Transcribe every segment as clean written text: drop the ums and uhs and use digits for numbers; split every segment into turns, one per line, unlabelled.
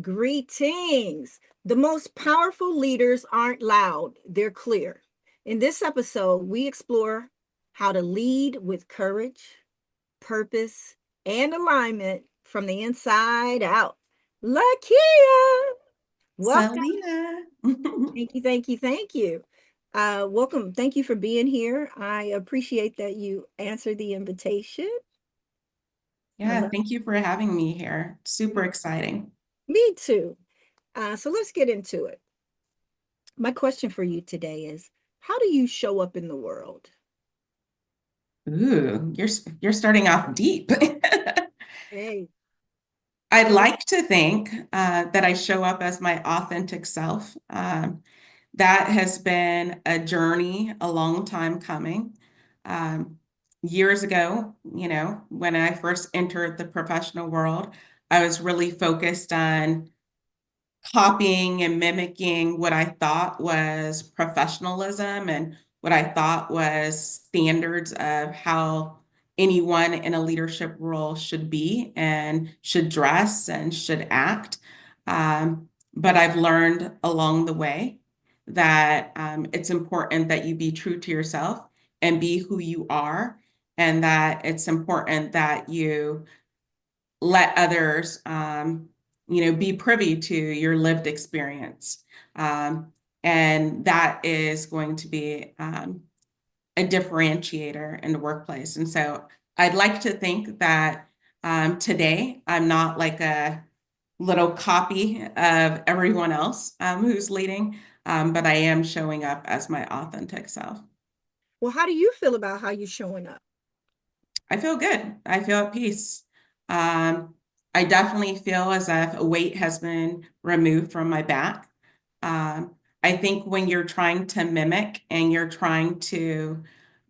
Greetings. The most powerful leaders aren't loud, they're clear. In this episode, we explore how to lead with courage, purpose, and alignment from the inside out. Lakeya, welcome.
Selina.
Thank you, thank you, thank you. Welcome. Thank you for being here. I appreciate that you answered the invitation. I
Yeah,
love
thank you for having me here. Super exciting.
me too. So let's get into it. My question for you today is, how do you show up in the world?
Ooh, you're starting off deep.
Hey,
I'd
I love,
like to think that I show up as my authentic self. That has been a journey, a long time coming. Um, Years ago, when I first entered the professional world, I was really focused on copying and mimicking what I thought was professionalism and what I thought was standards of how anyone in a leadership role should be and should dress and should act. But I've learned along the way that it's important that you be true to yourself and be who you are, and that it's important that you let others, be privy to your lived experience. Um, and that is going to be a differentiator in the workplace. And so I'd like to think that today I'm not like a little copy of everyone else who's leading, but I am showing up as my authentic self.
well, how do you feel about how you're showing up?
I feel good. I feel at peace. Um, I definitely feel as if a weight has been removed from my back. I think when you're trying to mimic and you're trying to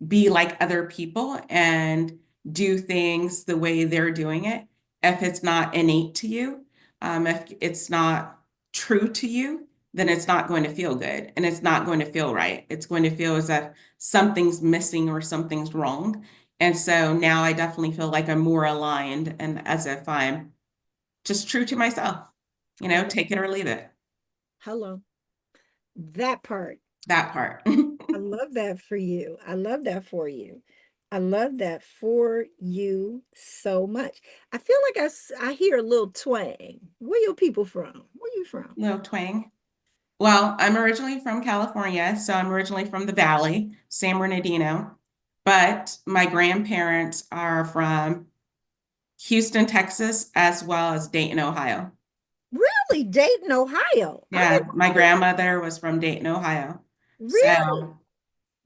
be like other people and do things the way they're doing it, if it's not innate to you, if it's not true to you, then it's not going to feel good and it's not going to feel right. It's going to feel as if something's missing or something's wrong. And so now I definitely feel like I'm more aligned and as if I'm just true to myself,
I love,
take it or leave it.
hello, that part.
That part.
I love that for you. I love that for you. I love that for you so much. I feel like I hear a little twang. Where your people from? Where you from?
Little twang. Well, I'm originally from California, so I'm originally from the Valley, San Bernardino, but my grandparents are from Houston, Texas, as well as Dayton, Ohio.
Really? Dayton, Ohio. I
Yeah,
didn't
my
know that.
grandmother was from Dayton, Ohio.
Really?
So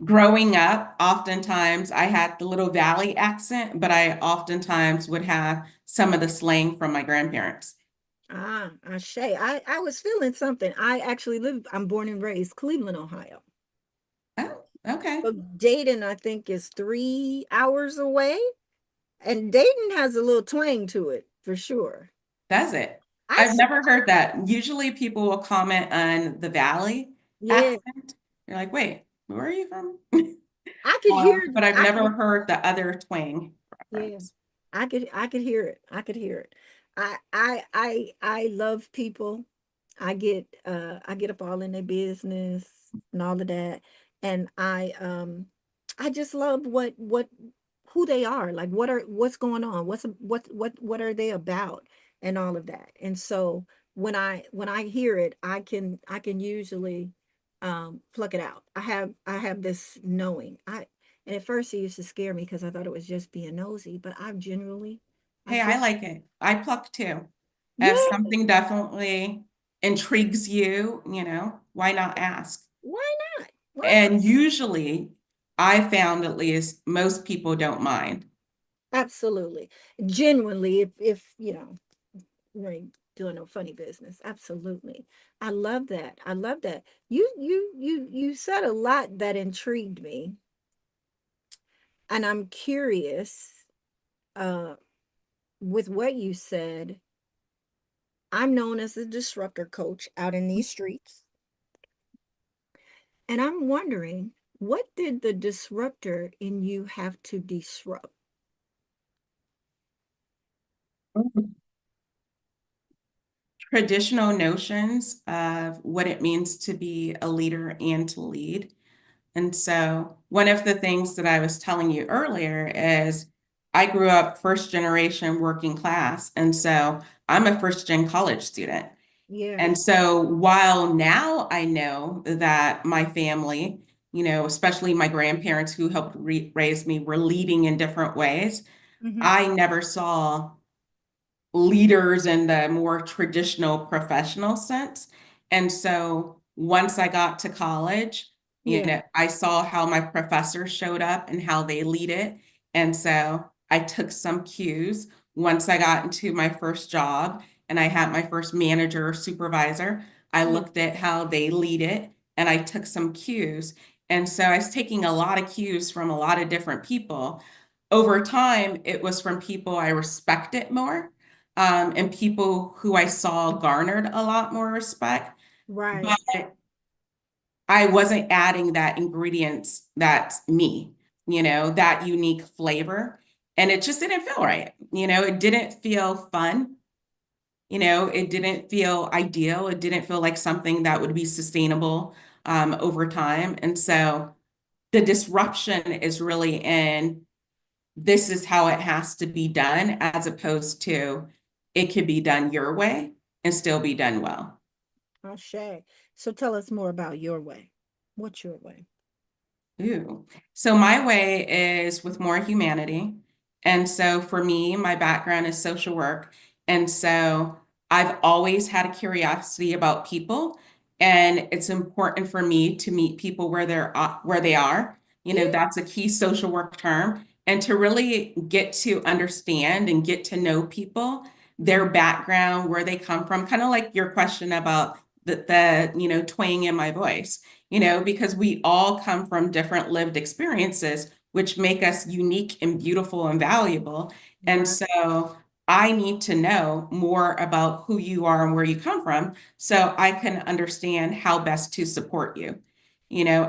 growing up, oftentimes I had the little Valley accent, but I oftentimes would have some of the slang from my grandparents.
Ah, Ashe. I was feeling something. I'm born and raised Cleveland, Ohio.
Oh, okay.
But Dayton, I think, is 3 hours away. And Dayton has a little twang to it for sure.
Does it?
I
I've
see.
never heard that. Usually people will comment on the Valley
Yeah,
accent. You're like, wait, where are you from?
I could hear
But I've
I
never heard the other twang
yeah.
reference.
I could hear it. I could hear it. I love people. I get up all in their business and all of that. And I just love what who they are. Like what's going on? What are they about and all of that. And so when I hear it, I can usually pluck it out. I have this knowing. And at first it used to scare me because I thought it was just being nosy, but
Hey,
I've
I
just,
like it. I pluck too. If
yeah,
something definitely intrigues you, why not ask?
why not? Why not?
And usually, I found at least most people don't mind.
Absolutely. Genuinely, if you ain't doing no funny business. Absolutely. I love that. I love that. You said a lot that intrigued me, and I'm curious, uh, with what you said. I'm known as a disruptor coach out in these streets. And I'm wondering, what did the disruptor in you have to disrupt?
traditional notions of what it means to be a leader and to lead. And so one of the things that I was telling you earlier is I grew up first generation working class. And so I'm a first gen college student.
Yeah.
And so while now I know that my family, especially my grandparents who helped raise me, were leading in different ways,
Hmm.
I never saw leaders in the more traditional professional sense. And so once I got to college,
Yeah.
I saw how my professors showed up and how they lead it. And so I took some cues once I got into my first job and I had my first manager or supervisor. I
Yeah.
looked at how they lead it and I took some cues. And so I was taking a lot of cues from a lot of different people. Over time, it was from people I respected more, and people who I saw garnered a lot more respect,
Right.
but I wasn't adding that ingredients that's me, that unique flavor. And it just didn't feel right. It didn't feel fun. It didn't feel ideal. It didn't feel like something that would be sustainable over time. And so the disruption is really in this is how it has to be done, as opposed to it could be done your way and still be done well.
Ashe. So tell us more about your way. What's your way?
Ooh. So my way is with more humanity. And so for me, my background is social work. And so I've always had a curiosity about people. And it's important for me to meet people where they are.
Yeah.
That's a key social work term. And to really get to understand and get to know people, their background, where they come from, kind of like your question about the twang in my voice, because we all come from different lived experiences, which make us unique and beautiful and valuable. And
Right.
so I need to know more about who you are and where you come from so I can understand how best to support you.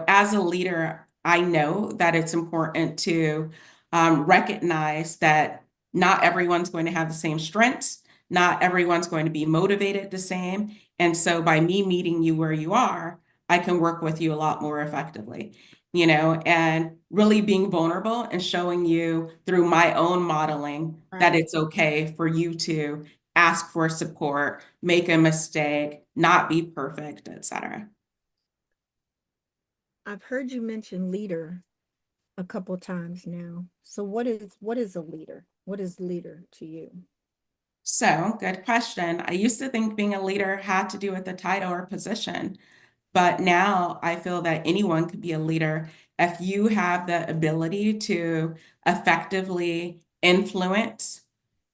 As a leader, I know that it's important to recognize that not everyone's going to have the same strengths, not everyone's going to be motivated the same. And so by me meeting you where you are, I can work with you a lot more effectively, and really being vulnerable and showing you through my own modeling that
Right.
it's okay for you to ask for support, make a mistake, not be perfect, etc.
I've heard you mention leader a couple times now. So what is a leader? What is leader to you?
So, good question. I used to think being a leader had to do with the title or position. But now I feel that anyone could be a leader if you have the ability to effectively influence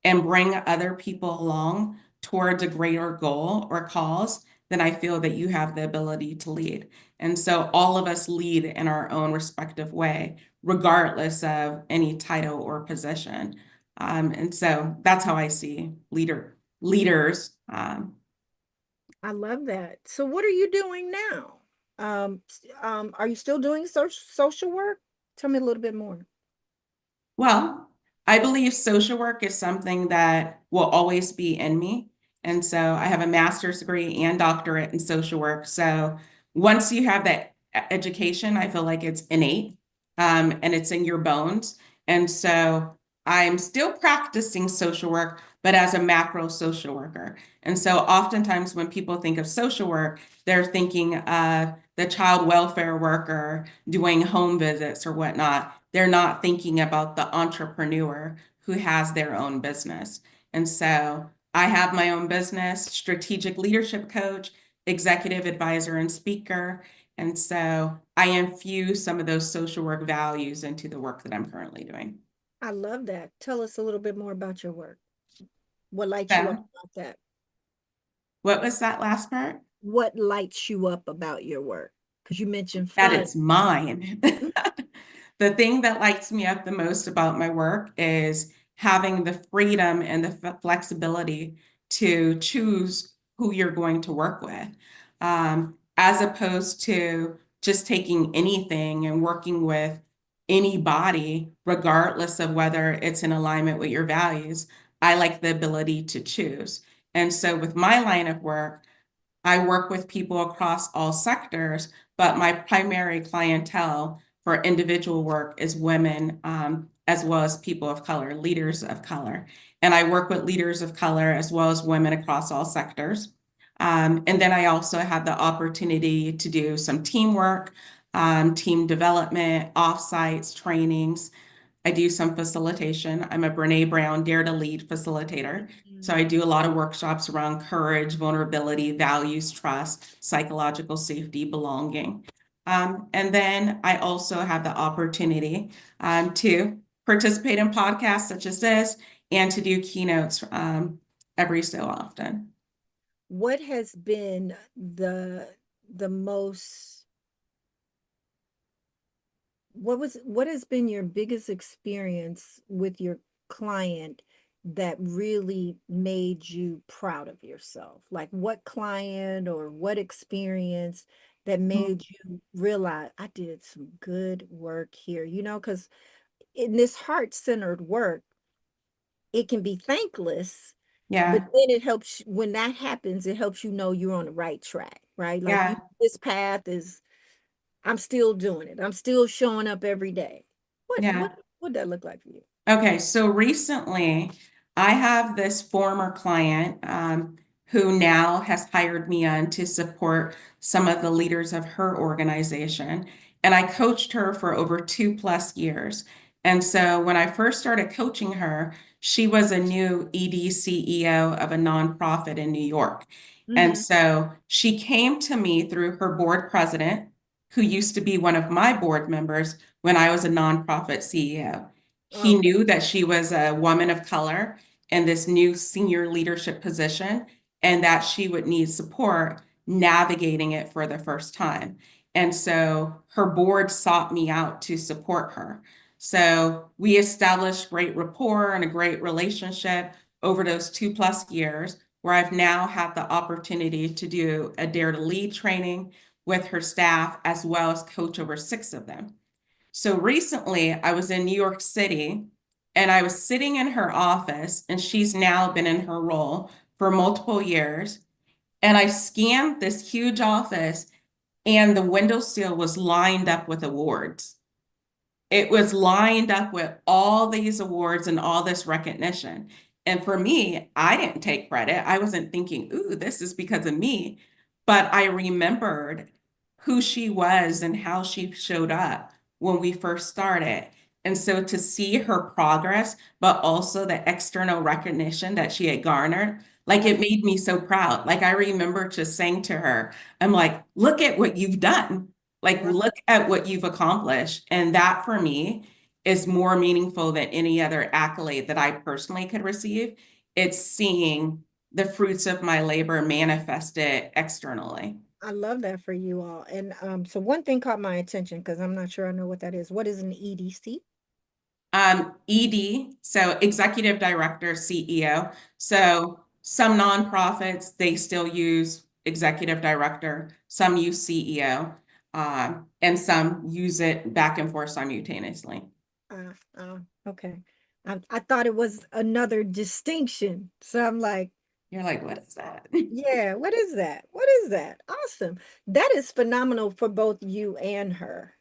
and bring other people along towards a greater goal or cause, then I feel that you have the ability to lead. And so all of us lead in our own respective way, regardless of any title or position. And so that's how I see leaders.
I love that. So what are you doing now? Are you still doing social work? Tell me a little bit more.
Well, I believe social work is something that will always be in me. And so I have a master's degree and doctorate in social work. So once you have that education, I feel like it's innate, and it's in your bones. And so I'm still practicing social work, but as a macro social worker. And so oftentimes when people think of social work, they're thinking of the child welfare worker doing home visits or whatnot. They're not thinking about the entrepreneur who has their own business. And so I have my own business, strategic leadership coach, executive advisor, and speaker. And so I infuse some of those social work values into the work that I'm currently doing.
I love that. Tell us a little bit more about your work. What lights you up
So,
about that?
what was that last part?
What lights you up about your work? Because you mentioned
That
fun.
it's mine. The thing that lights me up the most about my work is having the freedom and the flexibility to choose who you're going to work with, as opposed to just taking anything and working with anybody, regardless of whether it's in alignment with your values. I like the ability to choose. And so with my line of work, I work with people across all sectors, but my primary clientele for individual work is women, as well as people of color, leaders of color. And I work with leaders of color as well as women across all sectors. And then I also have the opportunity to do some teamwork, team development, offsites, trainings. I do some facilitation. I'm a Brene Brown Dare to Lead facilitator. So I
Mm.
do a lot of workshops around courage, vulnerability, values, trust, psychological safety, belonging. And then I also have the opportunity to participate in podcasts such as this and to do keynotes every so often.
What has been the most what has been your biggest experience with your client that really made you proud of yourself? Like what client or what experience that made you realize I did some good work here? You know, because in this heart-centered work, it can be thankless, but
Yeah,
then it helps when that happens, it helps you know you're on the right track, right? Like you,
yeah,
this path is I'm still doing it. I'm still showing up every day. What
yeah.
what would that look like for you?
Okay, so recently I have this former client who now has hired me on to support some of the leaders of her organization. And I coached her for over 2+ years. And so when I first started coaching her, she was a new ED CEO of a nonprofit in New York. And
Hmm.
so she came to me through her board president, who used to be one of my board members when I was a nonprofit CEO. He
Okay.
knew that she was a woman of color in this new senior leadership position and that she would need support navigating it for the first time. And so her board sought me out to support her. So we established great rapport and a great relationship over those 2+ years, where I've now had the opportunity to do a Dare to Lead training with her staff, as well as coach over 6 of them. So recently, I was in New York City and I was sitting in her office, and she's now been in her role for multiple years. And I scanned this huge office, and the windowsill was lined up with awards. It was lined up with all these awards and all this recognition. And for me, I didn't take credit. I wasn't thinking, ooh, this is because of me. But I remembered who she was and how she showed up when we first started. And so to see her progress, but also the external recognition that she had garnered, like it made me so proud. Like I remember just saying to her, I'm like, look at what you've done. Like,
Right.
look at what you've accomplished. And that for me is more meaningful than any other accolade that I personally could receive. It's seeing the fruits of my labor manifested externally.
I love that for you all. And so one thing caught my attention because I'm not sure I know what that is. What is an EDC?
ED, so executive director, CEO. So some nonprofits, they still use executive director, some use CEO, and some use it back and forth simultaneously.
Uh, okay. I thought it was another distinction. So I'm like,
You're like, what is that?
yeah, what is that? What is that? Awesome. That is phenomenal for both you and her,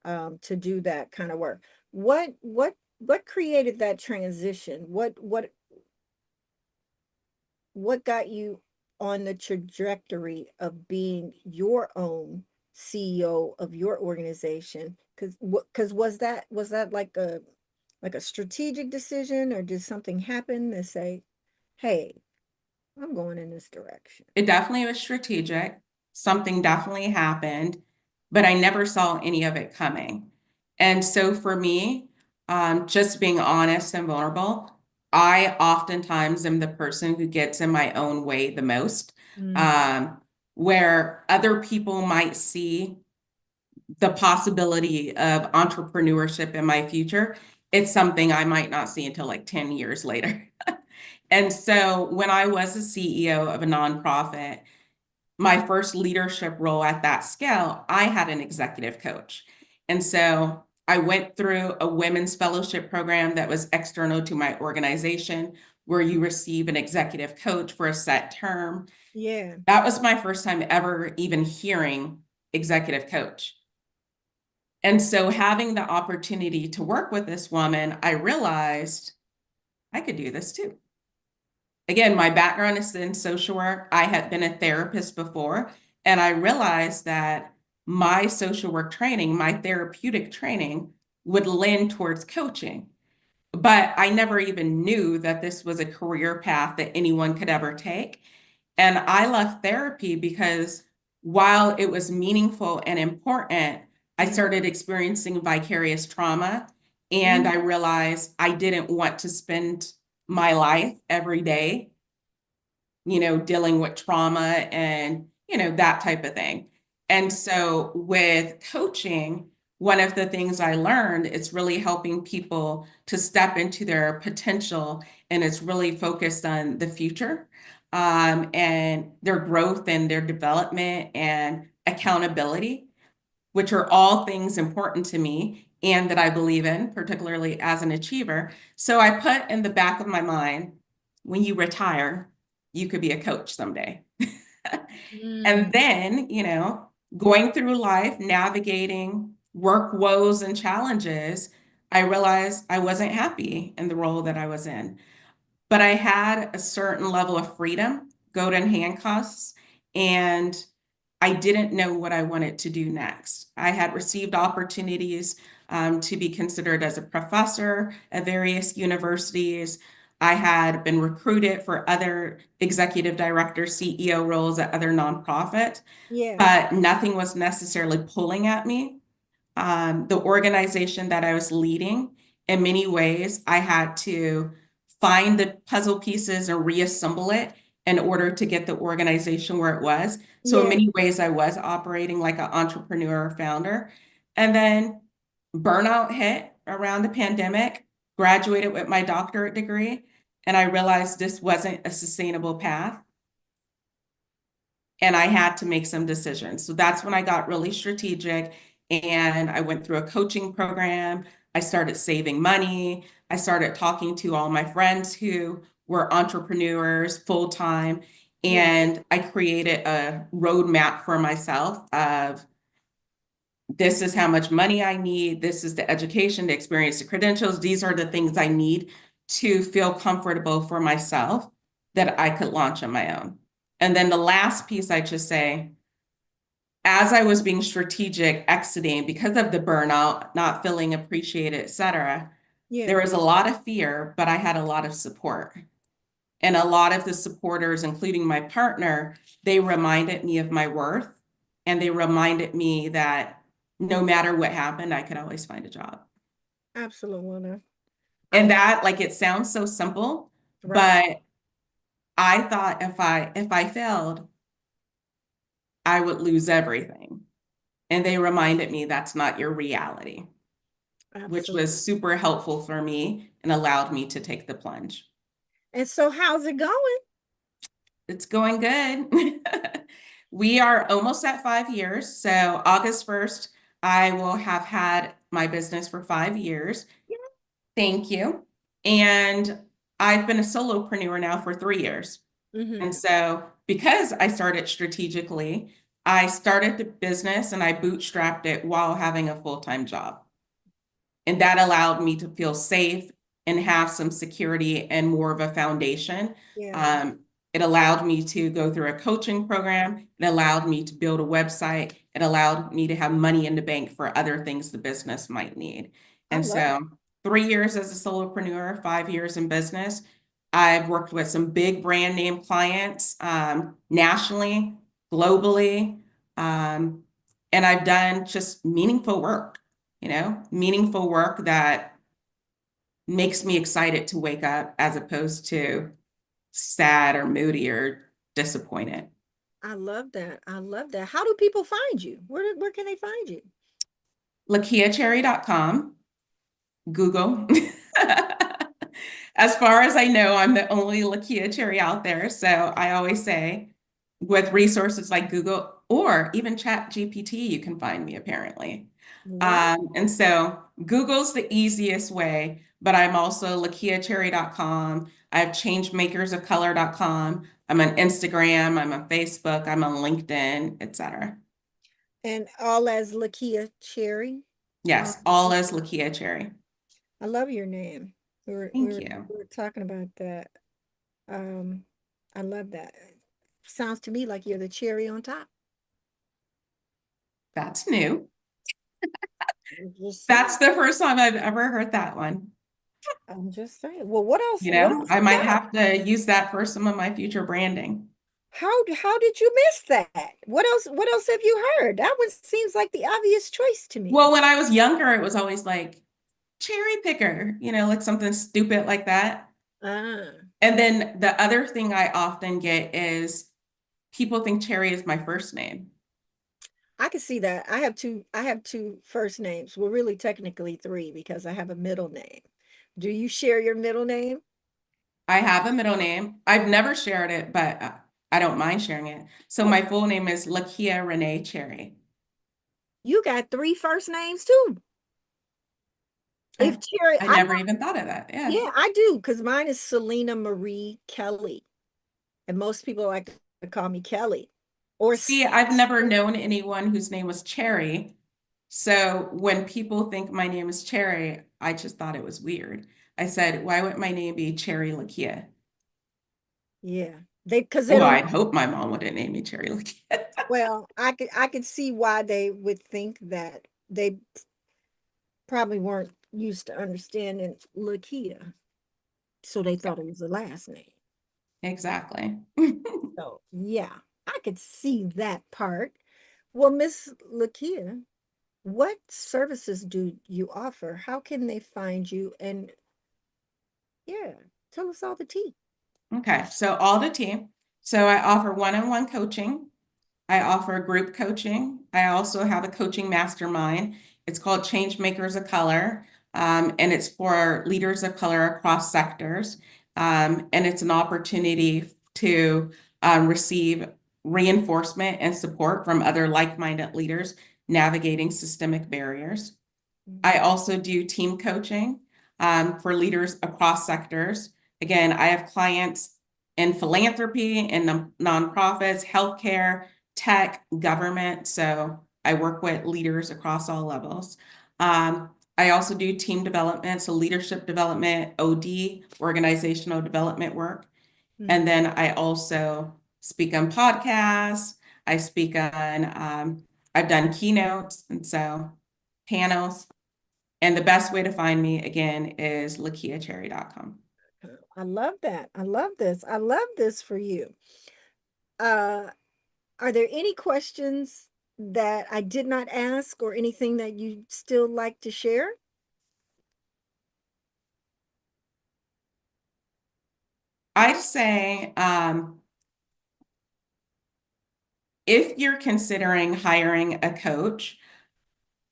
to do that kind of work. What created that transition? What got you on the trajectory of being your own CEO of your organization? Because was that like a strategic decision, or did something happen to say, "Hey, I'm going in this direction"?
It definitely was strategic. Something definitely happened, but I never saw any of it coming. And so for me, just being honest and vulnerable, I oftentimes am the person who gets in my own way the most,
Mm.
um, where other people might see the possibility of entrepreneurship in my future. It's something I might not see until like 10 years later. And so when I was a CEO of a nonprofit, my first leadership role at that scale, I had an executive coach. And so I went through a women's fellowship program that was external to my organization, where you receive an executive coach for a set term.
Yeah.
That was my first time ever even hearing executive coach. And so having the opportunity to work with this woman, I realized I could do this too. Again, my background is in social work. I had been a therapist before, and I realized that my social work training, my therapeutic training, would lend towards coaching. But I never even knew that this was a career path that anyone could ever take. And I left therapy because while it was meaningful and important, I
Mhm.
started experiencing vicarious trauma. And
Mhm.
I realized I didn't want to spend my life every day, dealing with trauma and, that type of thing. And so with coaching, one of the things I learned is really helping people to step into their potential, and it's really focused on the future, and their growth and their development and accountability, which are all things important to me and that I believe in, particularly as an achiever. So I put in the back of my mind, when you retire, you could be a coach someday. And
Mm.
then, going through life, navigating work woes and challenges, I realized I wasn't happy in the role that I was in. But I had a certain level of freedom, golden handcuffs, and I didn't know what I wanted to do next. I had received opportunities to be considered as a professor at various universities. I had been recruited for other executive director, CEO roles at other nonprofits,
Yeah.
but nothing was necessarily pulling at me. The organization that I was leading, in many ways, I had to find the puzzle pieces and reassemble it in order to get the organization where it was. So in
Yeah.
many ways, I was operating like an entrepreneur founder. And then burnout hit around the pandemic, graduated with my doctorate degree, and I realized this wasn't a sustainable path and I had to make some decisions. So that's when I got really strategic and I went through a coaching program. I started saving money. I started talking to all my friends who were entrepreneurs full time.
Yeah.
And I created a roadmap for myself of this is how much money I need. This is the education, the experience, the credentials. These are the things I need to feel comfortable for myself that I could launch on my own. And then the last piece I just say, as I was being strategic exiting because of the burnout, not feeling appreciated, et cetera, there
Yeah.
was a lot of fear, but I had a lot of support. And a lot of the supporters, including my partner, they reminded me of my worth and they reminded me that no matter what happened, I could always find a job.
Absolutely. I
And
love
that, like, it sounds so simple,
right.
but I thought if I failed, I would lose everything. And they reminded me that's not your reality, which
Absolutely.
was super helpful for me and allowed me to take the plunge.
And so how's it going?
It's going good. We are almost at 5 years. So August 1st, I will have had my business for 5 years. Thank you. And I've been a solopreneur now for 3 years.
Mm-hmm.
And so because I started strategically, I started the business and I bootstrapped it while having a full-time job. And that allowed me to feel safe and have some security and more of a foundation.
Yeah.
Um, it allowed me to go through a coaching program. It allowed me to build a website. It allowed me to have money in the bank for other things the business might need.
I
And
love
so 3 years as a solopreneur, 5 years in business. I've worked with some big brand name clients, nationally, globally, um, and I've done just meaningful work, meaningful work that makes me excited to wake up as opposed to sad or moody or disappointed.
I love that. I love that. How do people find you? Where can they find you?
LakeyaCherry.com, Google. As far as I know, I'm the only Lakeya Cherry out there. So I always say, with resources like Google or even Chat GPT, you can find me apparently.
Wow.
And so Google's the easiest way, but I'm also LakeyaCherry.com. I have changemakersofcolor.com. I'm on Instagram, I'm on Facebook, I'm on LinkedIn, etc.
And all as Lakeya Cherry.
Yes, all as Lakeya Cherry.
I love your name.
Thank you.
We were talking about that. Um, I love that. Sounds to me like you're the cherry on top.
That's new.
I'm just
That's
saying.
the first time I've ever heard that one.
I'm just saying. Well, what else?
You
What
know,
else
I
you
might
got?
have to use that for some of my future branding.
How did you miss that? What else have you heard? That one seems like the obvious choice to
Well,
me.
when I was younger, it was always like cherry picker, you know, like something stupid like that.
Ah,
And then the other thing I often get is people think Cherry is my first name.
I can see that. I have two first names. Well, really technically three because I have a middle name. Do you share your middle name?
I have a middle name. I've never shared it, but I don't mind sharing it. So
Oh,
my full name is Lakeya Renee Cherry.
you got three first names too. If
I,
Cherry,
I
I
never
know,
even thought of that. Yeah.
yeah, I do, because mine is Selina Marie Kelley, and most people like to call me Kelly. Or
See, I've never known anyone whose name was Cherry. So when people think my name is Cherry, I just thought it was weird. I said, why would my name be Cherry Lakeya?
yeah, they because they
Well,
don't.
I'd hope my mom wouldn't name me Cherry Lakeya.
Well, I could see why they would think that. They probably weren't used to understanding Lakia, so they thought it was a last name.
Exactly.
So yeah, I could see that part. Well, Miss Lakia, what services do you offer? How can they find you? And yeah, tell us all the tea.
Okay, so all the team. So I offer one-on-one coaching. I offer group coaching. I also have a coaching mastermind. It's called Changemakers of Color, and it's for leaders of color across sectors. And it's an opportunity to receive reinforcement and support from other like-minded leaders navigating systemic barriers. I
Mhm.
also do team coaching for leaders across sectors. Again, I have clients in philanthropy and nonprofits, healthcare, tech, government. So I work with leaders across all levels. I also do team development, so leadership development, OD, organizational development work. And
Mhm.
then I also speak on podcasts. I speak on, I've done keynotes and so panels. And the best way to find me again is lakeyacherry.com.
I love that. I love this. I love this for you. Uh, are there any questions that I did not ask or anything that you still like to share?
I'd say if you're considering hiring a coach,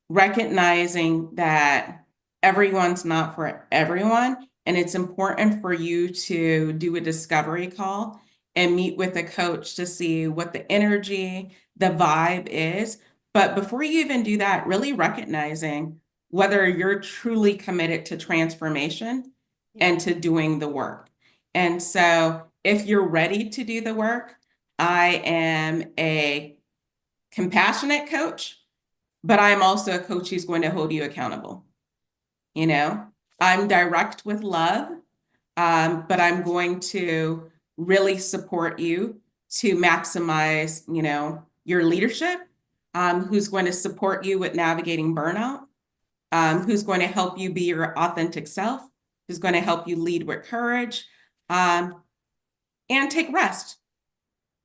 recognizing that everyone's not for everyone, and it's important for you to do a discovery call and meet with a coach to see what the energy, the vibe is. But before you even do that, really recognizing whether you're truly committed to transformation
Yeah.
and to doing the work. And so if you're ready to do the work, I am a compassionate coach, but I'm also a coach who's going to hold you accountable. You know, I'm direct with love, but I'm going to really support you to maximize, you know, your leadership, who's going to support you with navigating burnout, who's going to help you be your authentic self, who's going to help you lead with courage, um, and take rest,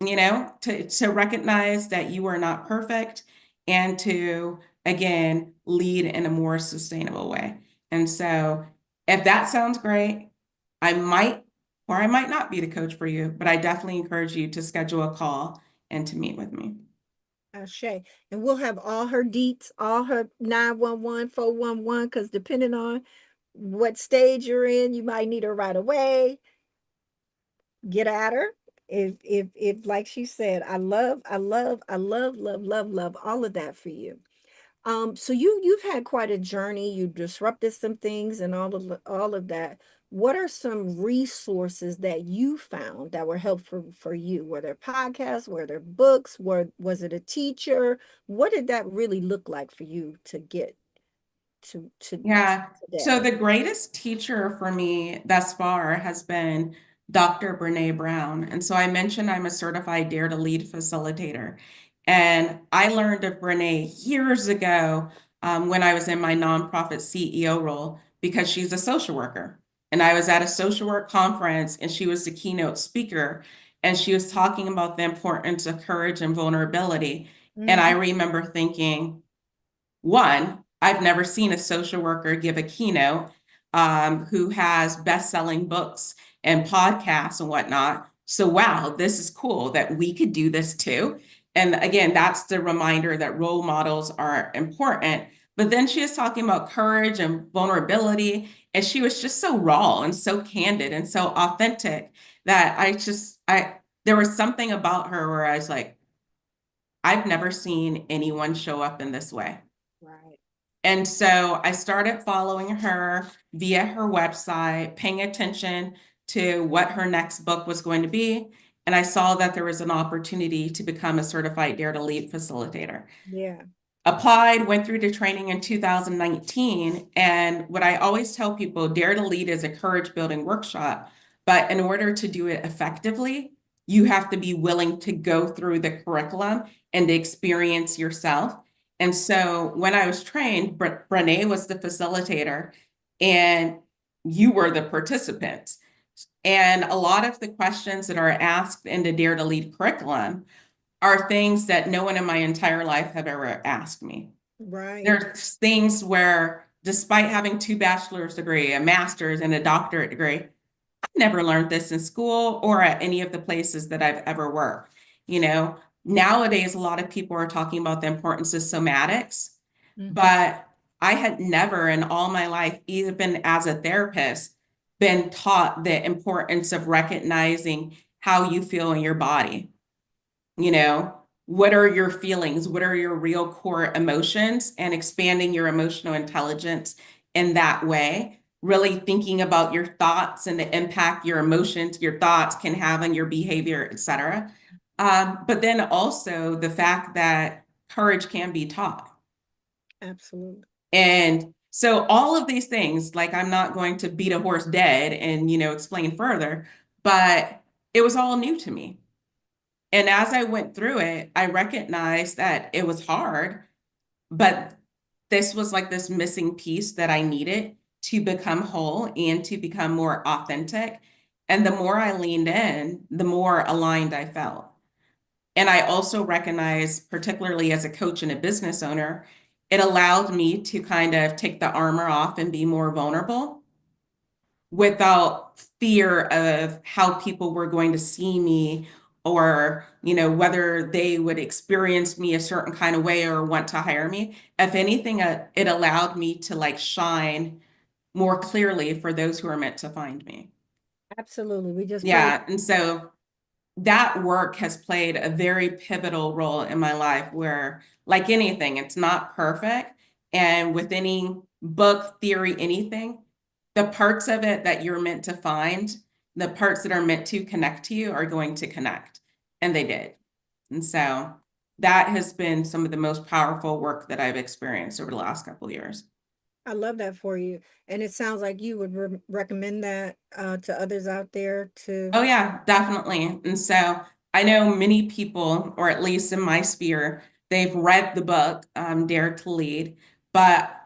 you know, to recognize that you are not perfect and to, again, lead in a more sustainable way. And so if that sounds great, I might or I might not be the coach for you, but I definitely encourage you to schedule a call and to meet with me.
Shay. And we'll have all her deets, all her 911, 411, because depending on what stage you're in, you might need her right away. Get at her. If like she said, love all of that for you. So you've had quite a journey. You disrupted some things and all of that. what are some resources that you found that were helpful for you? Were there podcasts? Were there books? Was it a teacher? What did that really look like for you to get to
Yeah. So
today?
the greatest teacher for me thus far has been Dr. Brene Brown. And so I mentioned I'm a certified Dare to Lead facilitator. And I learned of Brene years ago when I was in my nonprofit CEO role because she's a social worker. And I was at a social work conference and she was the keynote speaker. And she was talking about the importance of courage and vulnerability. And I
Mhm.
remember thinking, one, I've never seen a social worker give a keynote who has best-selling books and podcasts and whatnot. So, wow, this is cool that we could do this too. And again, that's the reminder that role models are important. But then she was talking about courage and vulnerability, and she was just so raw and so candid and so authentic that there was something about her where I was like, I've never seen anyone show up in this way.
Right.
And so I started following her via her website, paying attention to what her next book was going to be. And I saw that there was an opportunity to become a certified Dare to Lead facilitator.
Yeah.
Applied, went through the training in 2019. And what I always tell people, Dare to Lead is a courage building workshop. But in order to do it effectively, you have to be willing to go through the curriculum and the experience yourself. And so when I was trained, Brene was the facilitator and you were the participants. And a lot of the questions that are asked in the Dare to Lead curriculum are things that no one in my entire life have ever asked me.
Right.
There's things where, despite having two bachelor's degree, a master's, and a doctorate degree, I've never learned this in school or at any of the places that I've ever worked. You know, nowadays, a lot of people are talking about the importance of somatics,
Mhm.
but I had never in all my life, even as a therapist, been taught the importance of recognizing how you feel in your body. You know, what are your feelings? What are your real core emotions? And expanding your emotional intelligence in that way, really thinking about your thoughts and the impact your emotions, your thoughts can have on your behavior, etc. But then also the fact that courage can be taught.
Absolutely.
And so all of these things, like I'm not going to beat a horse dead and, explain further, but it was all new to me. And as I went through it, I recognized that it was hard, but this was like this missing piece that I needed to become whole and to become more authentic. And the more I leaned in, the more aligned I felt. And I also recognized, particularly as a coach and a business owner, it allowed me to kind of take the armor off and be more vulnerable without fear of how people were going to see me or whether they would experience me a certain kind of way or want to hire me. If anything, it allowed me to like shine more clearly for those who are meant to find me.
Absolutely. We just pray.
Yeah, and so that work has played a very pivotal role in my life where, like anything, it's not perfect. And with any book, theory, anything, the parts of it that you're meant to find, the parts that are meant to connect to you are going to connect. And they did. And so that has been some of the most powerful work that I've experienced over the last couple of years.
I love that for you. And it sounds like you would recommend that to others out there to.
Oh, yeah, definitely. And so I know many people, or at least in my sphere, they've read the book, Dare to Lead, but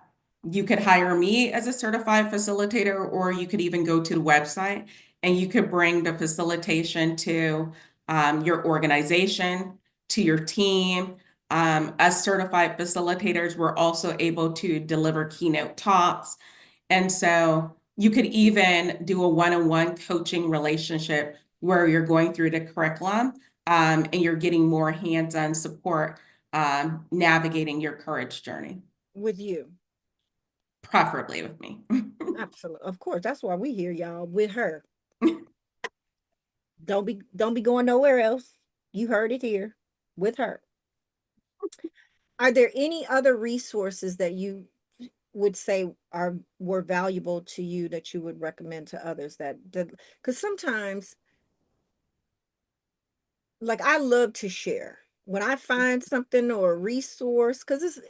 you could hire me as a certified facilitator, or you could even go to the website and you could bring the facilitation to your organization, to your team. As certified facilitators, we're also able to deliver keynote talks, and so you could even do a one-on-one coaching relationship where you're going through the curriculum and you're getting more hands-on support navigating your courage journey,
With you.
preferably with me.
Absolutely. Of course. That's why we here, y'all, with her. Don't be going nowhere else. You heard it here with her. Are there any other resources that would say were valuable to you that you would recommend to others that did, because sometimes, like, I love to share when I find something or a resource, because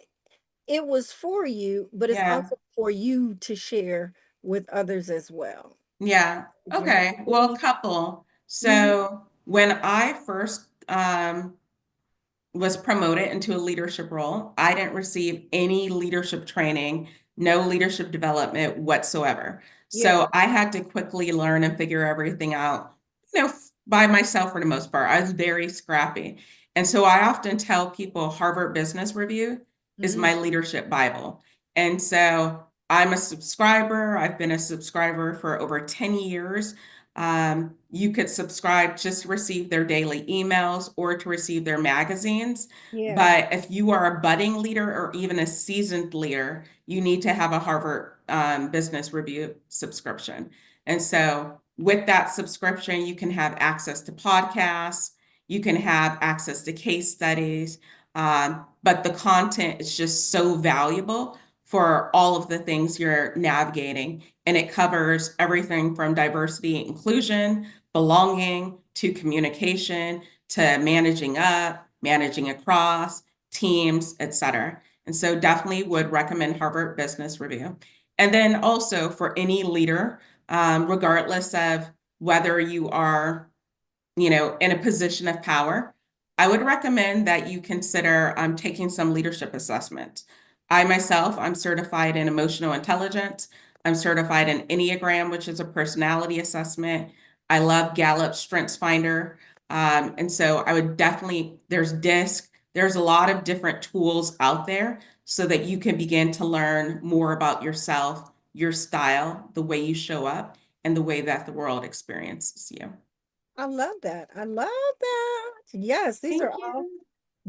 it was for you, but it's
Yeah.
also for you to share with others as well.
Yeah.
You have
Okay. Well,
any?
couple.
Mhm.
So when I first was promoted into a leadership role, I didn't receive any leadership training, no leadership development whatsoever.
Yeah.
So I had to quickly learn and figure everything out, by myself for the most part. I was very scrappy. And so I often tell people Harvard Business Review is
Mhm.
my leadership Bible. And so I'm a subscriber. I've been a subscriber for over 10 years. You could subscribe just to receive their daily emails or to receive their magazines.
Yeah.
But if you are a budding leader or even a seasoned leader, you need to have a Harvard Business Review subscription. And so with that subscription, you can have access to podcasts, you can have access to case studies, but the content is just so valuable for all of the things you're navigating. And it covers everything from diversity, inclusion, belonging, to communication, to managing up, managing across, teams, etc. And so definitely would recommend Harvard Business Review. And then also for any leader, regardless of whether you are in a position of power, I would recommend that you consider taking some leadership assessments. I myself, I'm certified in emotional intelligence. I'm certified in Enneagram, which is a personality assessment. I love Gallup Strengths Finder. And so I would definitely, there's DISC, there's a lot of different tools out there so that you can begin to learn more about yourself, your style, the way you show up, and the way that the world experiences you.
I love that. I love that. Yes, these are
Thank
all
you.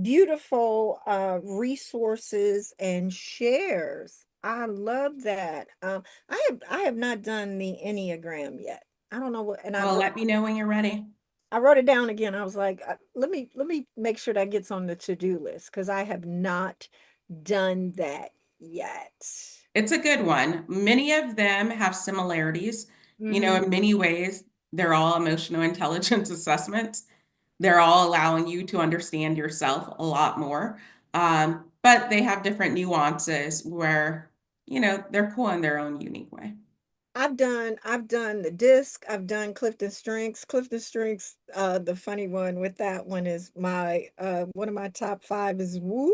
beautiful resources and shares. I love that. I have not done the Enneagram yet. I don't know what, and
Well, let me know when you're ready.
I wrote it down again. I was like, let me make sure that gets on the to-do list because I have not done that yet.
It's a good one. Many of them have similarities.
Mm-hmm.
In many ways, they're all emotional intelligence assessments. They're all allowing you to understand yourself a lot more. But they have different nuances where, they're cool in their own unique way.
I've done the disc, I've done Clifton Strengths. Clifton Strengths, the funny one with that one is my one of my top five is woo.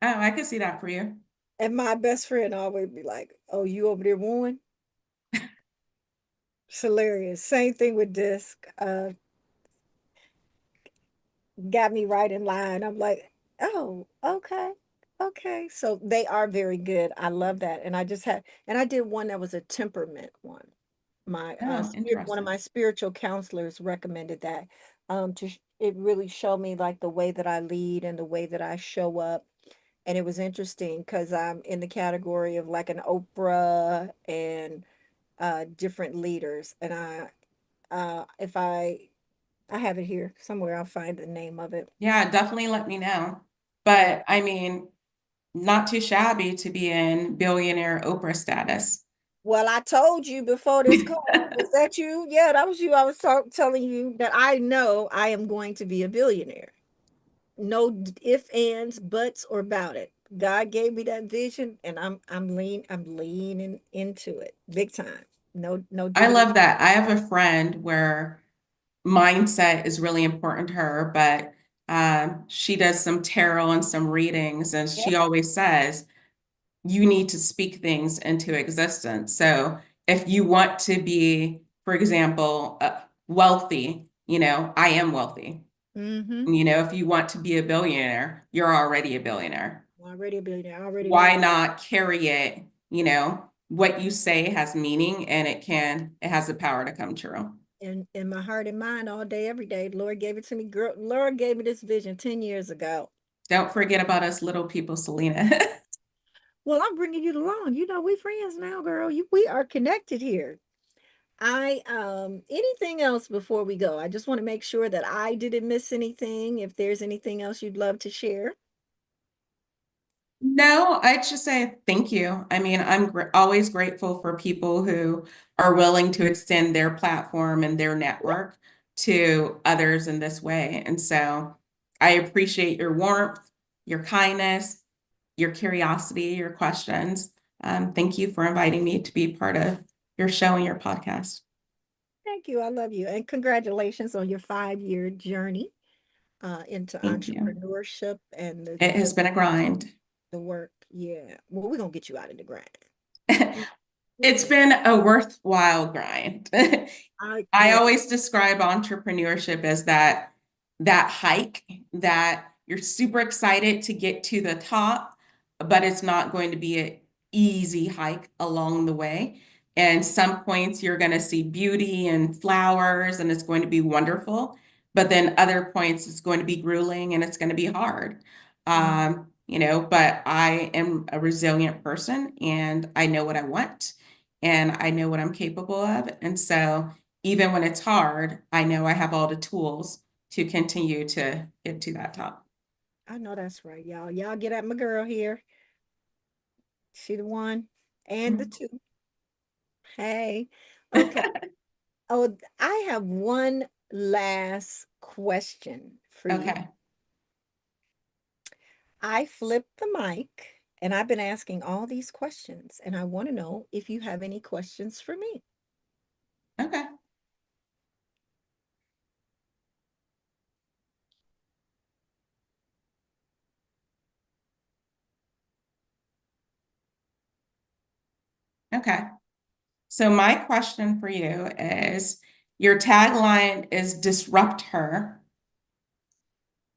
Oh, I could see that for you.
And my best friend always be like, "Oh, you over there wooing?" It's hilarious. Same thing with disc. Got me right in line. I'm like, "Oh, okay. Okay." So they are very good. I love that. And I did one that was a temperament one. My
Oh,
spirit one of
interesting.
my spiritual counselors recommended that it really showed me like the way that I lead and the way that I show up. And it was interesting because I'm in the category of like an Oprah and different leaders. And if I have it here somewhere, I'll find the name of it.
Yeah, definitely let me know.
Yeah.
But I mean, not too shabby to be in billionaire Oprah status.
Well, I told you before this call, was that you? Yeah, that was you. I was telling you that I know I am going to be a billionaire. No if, ands, buts, or about it. God gave me that vision, and I'm leaning into it big time. No
I
diggity.
love that. I have a friend where mindset is really important to her, but she does some tarot and some readings, and
Yep.
she always says, you need to speak things into existence. So if you want to be, for example, wealthy, I am wealthy.
Mm-hmm.
If you want to be a billionaire, you're already a billionaire.
Already a billionaire. Already
Why
made
not carry it? What you say has meaning and it has the power to come true.
in my heart and mind all day, every day. The Lord gave it to me. Girl, Lord gave me this vision 10 years ago.
Don't forget about us little people, Selena.
Well, I'm bringing you along. You know, we friends now, girl. We are connected here. I anything else before we go? I just want to make sure that I didn't miss anything. If there's anything else you'd love to share.
No, I just say thank you. I mean, I'm always grateful for people who are willing to extend their platform and their network to others in this way. And so I appreciate your warmth, your kindness, your curiosity, your questions. Thank you for inviting me to be part of your show and your podcast.
Thank you. I love you. And congratulations on your 5-year journey into
Thank you.
entrepreneurship and
It has been a grind.
the work. Yeah. Well, we're gonna get you out of the grind.
It's been a worthwhile grind. I
Yeah,
always describe entrepreneurship as that hike that you're super excited to get to the top, but it's not going to be an easy hike along the way. And some points you're going to see beauty and flowers and it's going to be wonderful. But then other points it's going to be grueling and it's going to be hard.
mm,
But I am a resilient person and I know what I want and I know what I'm capable of. And so even when it's hard, I know I have all the tools to continue to get to that top.
I know that's right, y'all. Y'all get at my girl here. She the one and the two. Hey. Okay. Oh, I have one last question for you.
Okay.
I flipped the mic and I've been asking all these questions, and I want to know if you have any questions for me.
Okay. Okay. So my question for you is your tagline is disrupt her.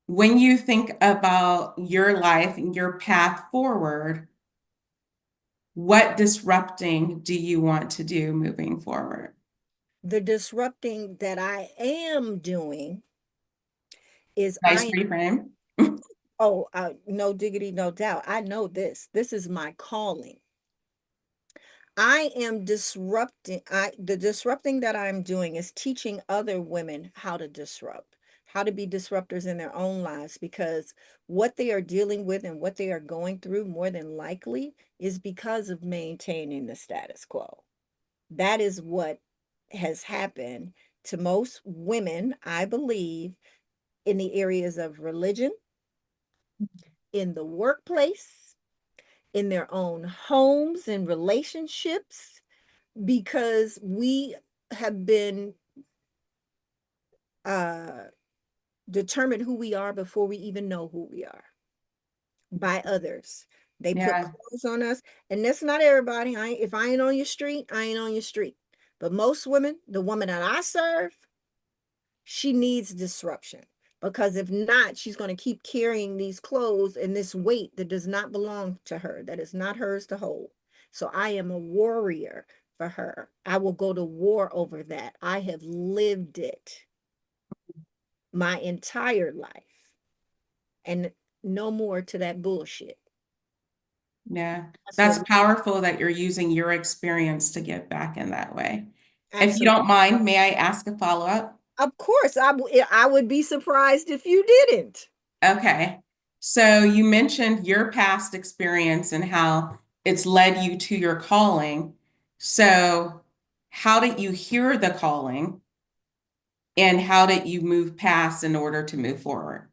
When you think about your life and your path forward, what disrupting do you want to do moving forward?
The disrupting that I am doing is
Nice reframe.
no diggity, no doubt. I know this. This is my calling. I am disrupting. The disrupting that I'm doing is teaching other women how to disrupt, how to be disruptors in their own lives, because what they are dealing with and what they are going through more than likely is because of maintaining the status quo. That is what has happened to most women, I believe, in the areas of religion, in the workplace, in their own homes and relationships, because we have been uh, determined who we are before we even know who we are by others. They put
Yeah.
clothes on us, and that's not everybody. If I ain't on your street, I ain't on your street. But most women, the woman that I serve, she needs disruption, because if not, she's going to keep carrying these clothes and this weight that does not belong to her, that is not hers to hold. So I am a warrior for her. I will go to war over that. I have lived it my entire life, and no more to that bullshit.
Yeah,
That's
that's
what
powerful that you're using your experience to give back in that way. If you
absolutely.
don't mind, may I ask a follow-up?
Of course, I would be surprised if you didn't.
Okay. So you mentioned your past experience and how it's led you to your calling. So how did you hear the calling and how did you move past in order to move forward?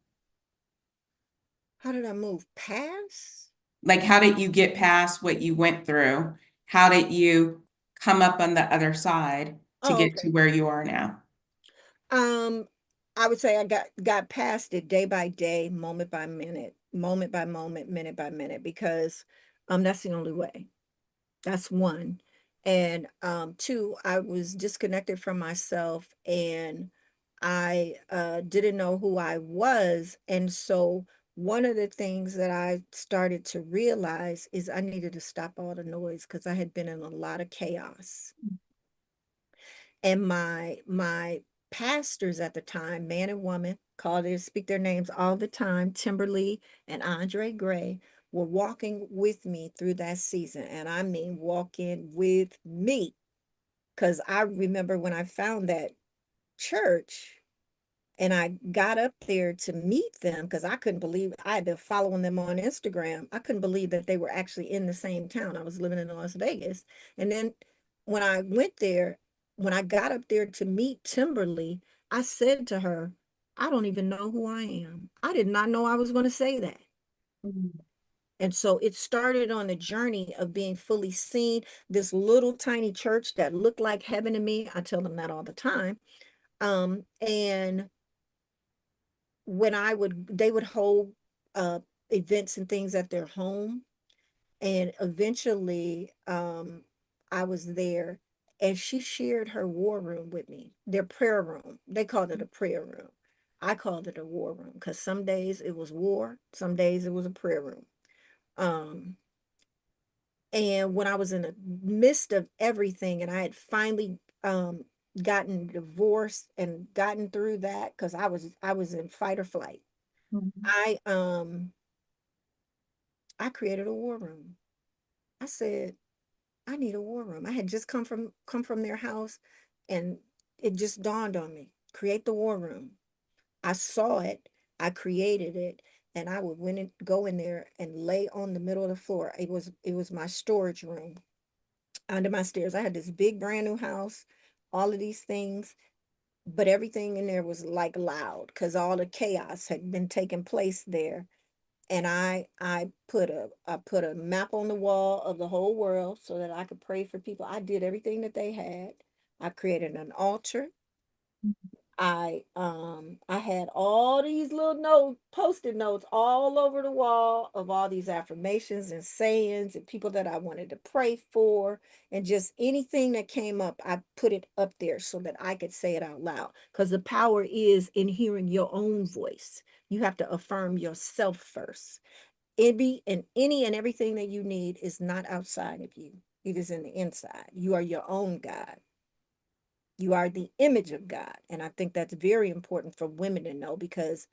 How did I move past?
Like, how did you get past what you went through? How did you come up on the other side to
Oh,
get
okay.
to where you are now?
Um, I would say I got past it day by day, moment by moment, minute by minute, because that's the only way. That's one. And two, I was disconnected from myself, and I didn't know who I was. And so one of the things that I started to realize is I needed to stop all the noise, because I had been in a lot of chaos. And my pastors at the time, man and woman, call their speak their names all the time, Timberly and Andre Gray, were walking with me through that season. And I mean walking with me. Because I remember when I found that church, And I got up there to meet them because I couldn't believe I had been following them on Instagram. I couldn't believe that they were actually in the same town. I was living in Las Vegas. And then when I went there, when I got up there to meet Timberly, I said to her, I don't even know who I am. I did not know I was going to say that.
Mhm.
And so it started on a journey of being fully seen. This little tiny church that looked like heaven to me. I tell them that all the time. And when they would hold uh, events and things at their home. And eventually, I was there and she shared her war room with me, their prayer room. They called it a prayer room. I called it a war room because some days it was war, some days it was a prayer room. Um, and when I was in the midst of everything and I had finally gotten divorced and gotten through that because I was in fight or flight.
Mhm.
I created a war room. I said, I need a war room. I had just come from their house and it just dawned on me. Create the war room. I saw it, I created it, and I would go in there and lay on the middle of the floor. It was my storage room under my stairs. I had this big brand new house, all of these things, but everything in there was like loud because all the chaos had been taking place there. And I put a map on the wall of the whole world so that I could pray for people. I did everything that they had. I created an altar. I had all these little post-it notes all over the wall of all these affirmations and sayings and people that I wanted to pray for, and just anything that came up, I put it up there so that I could say it out loud, because the power is in hearing your own voice. You have to affirm yourself first. Any and everything that you need is not outside of you. It is in the inside. You are your own God. You are the image of God. And I think that's very important for women to know, because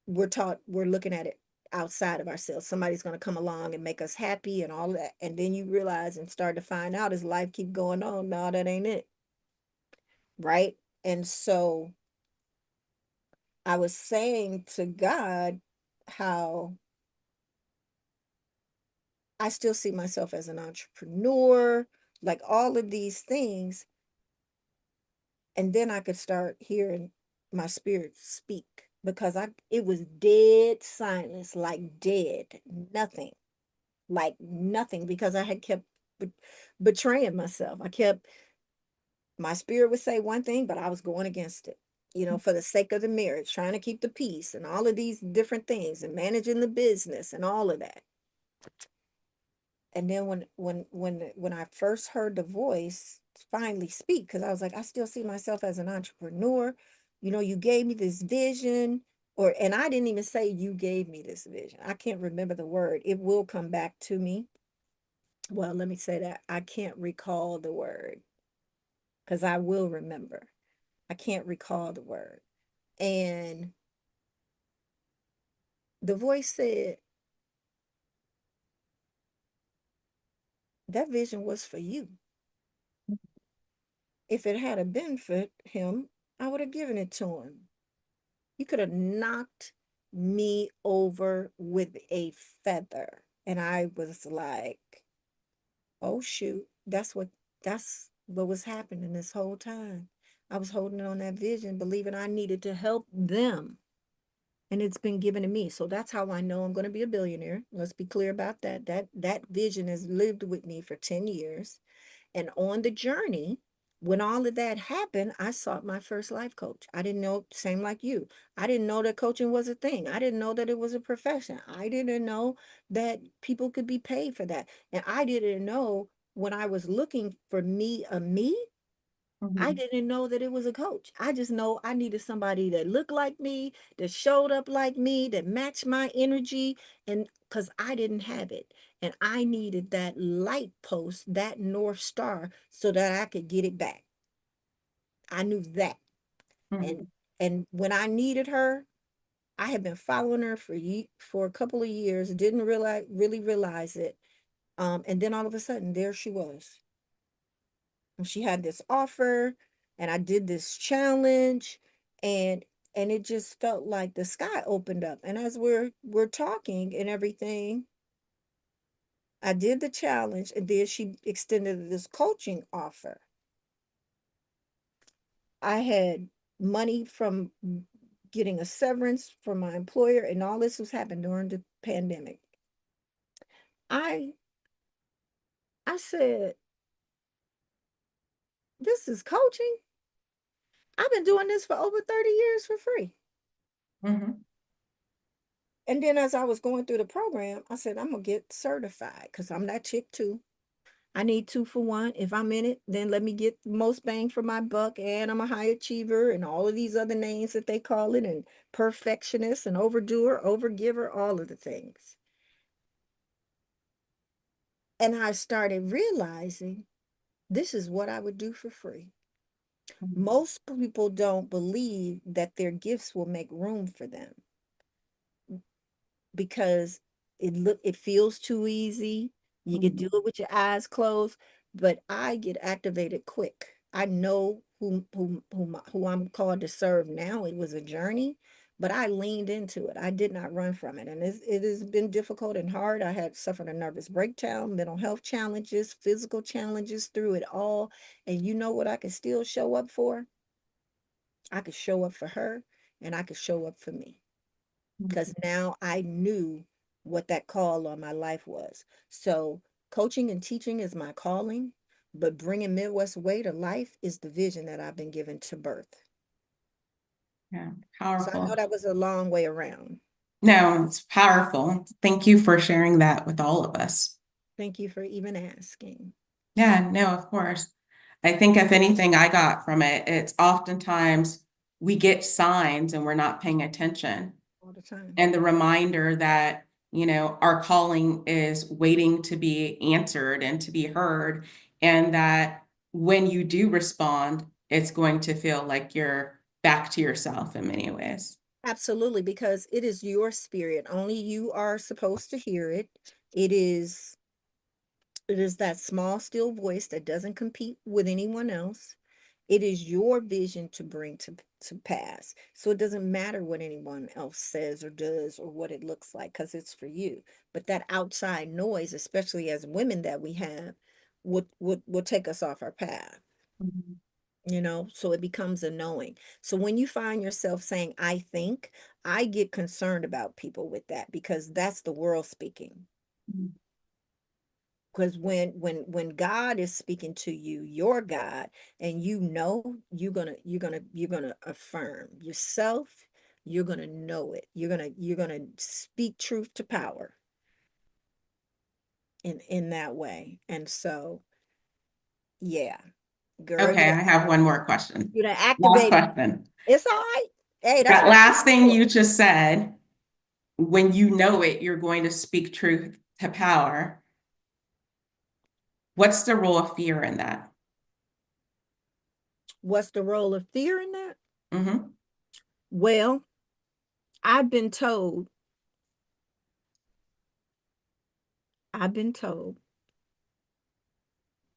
we're looking at it outside of ourselves. Somebody's going to come along and make us happy and all that. And then you realize and start to find out as life keep going on, no, that ain't it. Right. And so I was saying to God how I still see myself as an entrepreneur, like all of these things. And then I could start hearing my spirit speak, because it was dead silence, like dead, nothing, like nothing, because I had kept betraying myself. My spirit would say one thing, but I was going against it, for the sake of the marriage, trying to keep the peace and all of these different things and managing the business and all of that. And then when I first heard the voice finally speak, because I was like, I still see myself as an entrepreneur. You gave me this vision, and I didn't even say you gave me this vision. I can't remember the word. It will come back to me. Well, let me say that I can't recall the word, because I will remember. I can't recall the word. And the voice said, that vision was for you. If it had a been for him, I would have given it to him. You could have knocked me over with a feather. And I was like, oh shoot, that's what was happening this whole time. I was holding on that vision, believing I needed to help them. And it's been given to me. So that's how I know I'm going to be a billionaire. Let's be clear about that. That vision has lived with me for 10 years. And on the journey, when all of that happened, I sought my first life coach. I didn't know, same like you. I didn't know that coaching was a thing. I didn't know that it was a profession. I didn't know that people could be paid for that. And I didn't know, when I was looking for me, I
Mhm.
didn't know that it was a coach. I just know I needed somebody that looked like me, that showed up like me, that matched my energy. And because I didn't have it. And I needed that light post, that North Star, so that I could get it back. I knew that. And
Mhm.
and when I needed her, I had been following her for a couple of years, didn't really realize it. And then all of a sudden, there she was. And she had this offer, and I did this challenge, and it just felt like the sky opened up. And as we're talking and everything, I did the challenge, and then she extended this coaching offer. I had money from getting a severance from my employer, and all this was happening during the pandemic. I I said, this is coaching. I've been doing this for over 30 years for free.
Mm-hmm.
And then as I was going through the program, I said, I'm gonna get certified because I'm that chick too. I need 2 for 1. If I'm in it, then let me get the most bang for my buck. And I'm a high achiever and all of these other names that they call it, and perfectionist and overdoer, overgiver, all of the things. And I started realizing this is what I would do for free. Most people don't believe that their gifts will make room for them because it feels too easy. You can do
Mm-hmm.
it with your eyes closed, but I get activated quick. I know who I'm called to serve now. It was a journey, but I leaned into it. I did not run from it, and it has been difficult and hard. I had suffered a nervous breakdown, mental health challenges, physical challenges through it all. And you know what I could still show up for? I could show up for her, and I could show up for me because now I knew what that call on my life was. So, coaching and teaching is my calling, but bringing Midwest Way to life is the vision that I've been given to birth.
Yeah,
So, I know
powerful.
that was a long way around.
No, it's powerful. Thank you for sharing that with all of us.
Thank you for even asking
Yeah, no, of course. I think if anything I got from it, it's oftentimes we get signs and we're not paying attention.
all the time.
And the reminder that, our calling is waiting to be answered and to be heard. And that when you do respond, it's going to feel like you're back to yourself in many ways.
Absolutely, because it is your spirit. Only you are supposed to hear it. It is it is that small, still voice that doesn't compete with anyone else. It is your vision to bring to pass. So it doesn't matter what anyone else says or does or what it looks like because it's for you. But that outside noise, especially as women that we have, would take us off our path,
Mhm.
so it becomes a knowing. So when you find yourself saying, I think, I get concerned about people with that because that's the world speaking. Because when God is speaking to you, your God, and you're gonna affirm yourself. You're gonna know it. You're gonna speak truth to power in that way. And so, yeah, girl,
Okay, I have one more question.
you done
Last
activated.
question.
It's all right. Hey, that's
That
what I'm
last
here
thing
for.
you just said, when you know it, you're going to speak truth to power. What's the role of fear in that?
What's the role of fear in that?
Hmm.
Well, I've been told, I've been told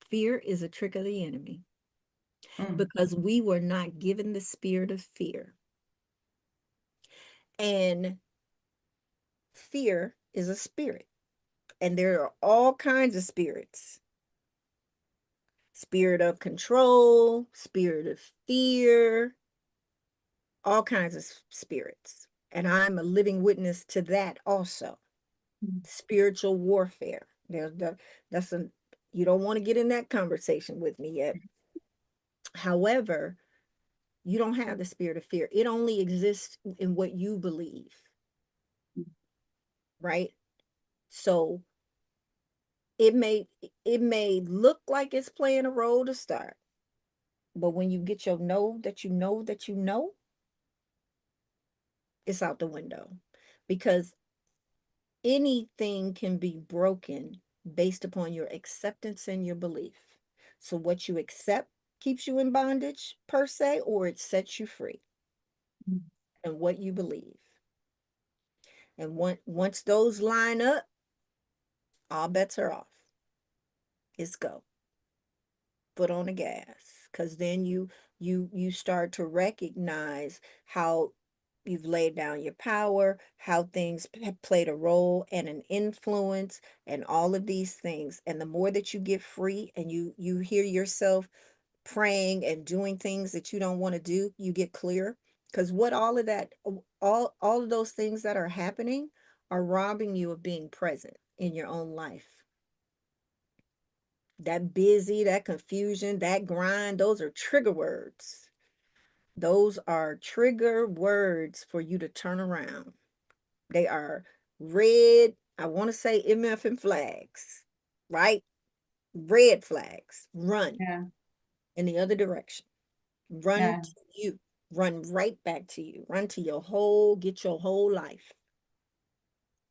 fear is a trick of the enemy
Mm.
because we were not given the spirit of fear. And fear is a spirit. And there are all kinds of spirits: spirit of control, spirit of fear, all kinds of spirits. And I'm a living witness to that also. Spiritual warfare. That's a, you don't want to get in that conversation with me yet. However, you don't have the spirit of fear. It only exists in what you believe, right? So it may look like it's playing a role to start, but when you get your know that you know that you know, it's out the window because anything can be broken based upon your acceptance and your belief. So what you accept keeps you in bondage per se, or it sets you free, and what you believe. And once those line up, all bets are off. It's go. Foot on the gas. Because then you start to recognize how you've laid down your power, how things have played a role and an influence, and all of these things. And the more that you get free and you hear yourself praying and doing things that you don't want to do, you get clear. Because what all of that, all of those things that are happening are robbing you of being present in your own life. That busy, that confusion, that grind, those are trigger words. Those are trigger words for you to turn around. They are red, I want to say MF and flags, right? Red flags. Run
Yeah.
in the other direction. Run
Yeah.
to you. Run right back to you. Run to your whole, get your whole life.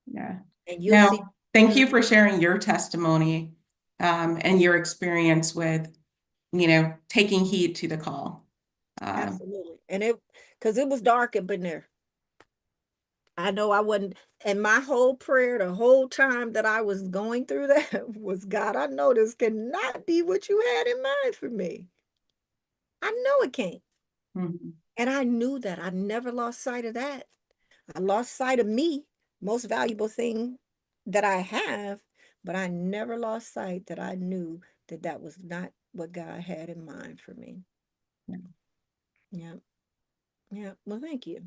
Yeah.
And you'll see.
No, thank
Mhm.
you for sharing your testimony, and your experience with, taking heed to the call. Um,
Absolutely. And because it was dark up in there. I know I wasn't, and my whole prayer the whole time that I was going through that was, God, I know this cannot be what you had in mind for me. I know it can't.
mhm.
And I knew that. I never lost sight of that. I lost sight of me, most valuable thing that I have, but I never lost sight that I knew that that was not what God had in mind for me.
Yeah.
Yeah. Yeah. Well, thank you.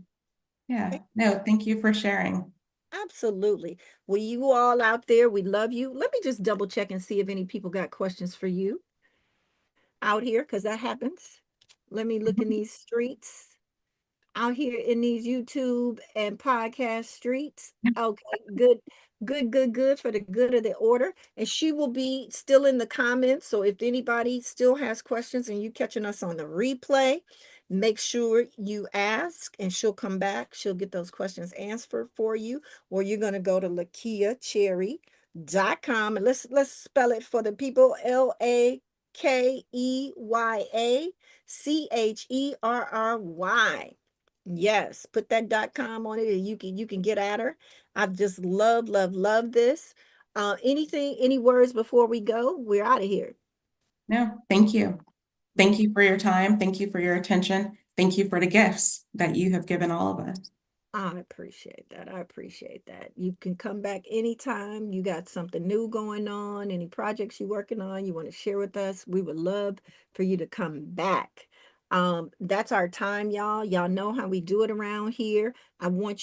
Yeah.
Thank you.
No, thank you for sharing.
Absolutely. Well, you all out there, we love you. Let me just double check and see if any people got questions for you out here, because that happens. Let me look in these streets out here in these YouTube and podcast streets. Okay, good, good, good, good for the good of the order. And she will be still in the comments. So if anybody still has questions and you catching us on the replay, make sure you ask and she'll come back. She'll get those questions answered for you. Or you're going to go to LakeyaCherry.com and let's spell it for the people. LakeyaCherry. Yes, put that .com on it and you can get at her. I've just love, love, love this. Any words before we go? We're out of here.
No, thank you. Thank you for your time. Thank you for your attention. Thank you for the gifts that you have given all of us.
I appreciate that. I appreciate that. You can come back anytime. You got something new going on, any projects you're working on, you want to share with us. We would love for you to come back. That's our time, y'all. Y'all know how we do it around here. I want